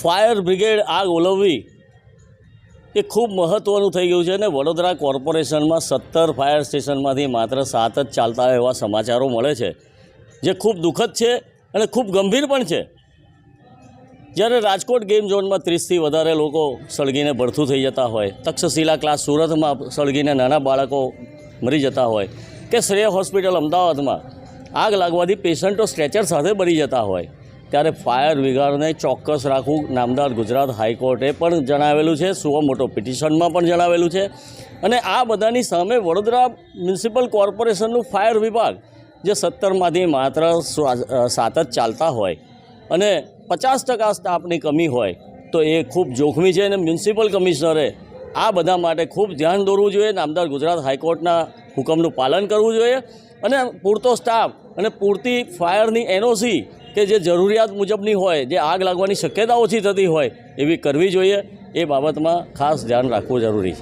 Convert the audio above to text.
Fire brigade આગ ઓલવવી એ ખૂબ મહત્ત્વનું થઈ ગયું છે અને વડોદરા કોર્પોરેશનમાં 17 ફાયર સ્ટેશનમાંથી માત્ર 7 જ ચાલતા હોય એવા સમાચારો મળે છે, જે ખૂબ દુઃખદ છે અને ખૂબ ગંભીર પણ છે. જ્યારે રાજકોટ ગેમ ઝોનમાં 30થી વધારે લોકો સળગીને ભડથું થઈ જતા હોય, તક્ષશિલા ક્લાસ સુરતમાં સળગીને નાના બાળકો મરી જતા હોય, કે શ્રેય હોસ્પિટલ અમદાવાદમાં આગ લાગવાથી પેશન્ટો સ્ટ્રેચર સાથે મરી જતા હોય, ત્યારે ફાયર બ્રિગેડને ચોક્કસ રાખવું નામદાર ગુજરાત હાઈકોર્ટે પણ જણાવેલું છે, સુઓ મોટો પિટિશનમાં પણ જણાવેલું છે. અને આ બધાની સામે વડોદરા મ્યુનિસિપલ કોર્પોરેશનનું ફાયર વિભાગ જે 17માંથી માત્ર 7 જ ચાલતા હોય અને 50% સ્ટાફની કમી હોય તો એ ખૂબ જોખમી છે. અને મ્યુનિસિપલ કમિશનરે આ બધા માટે ખૂબ ધ્યાન દોરવું જોઈએ, નામદાર ગુજરાત હાઈકોર્ટના હુકમનું પાલન કરવું જોઈએ અને પૂરતો સ્ટાફ અને પૂરતી ફાયરની એનઓસી કે જે જરૂરિયાત મુજબની હોય, જે આગ લાગવાની શક્યતા ઓછી થતી હોય એવી કરવી જોઈએ. એ બાબતમાં ખાસ ધ્યાન રાખવું જરૂરી છે.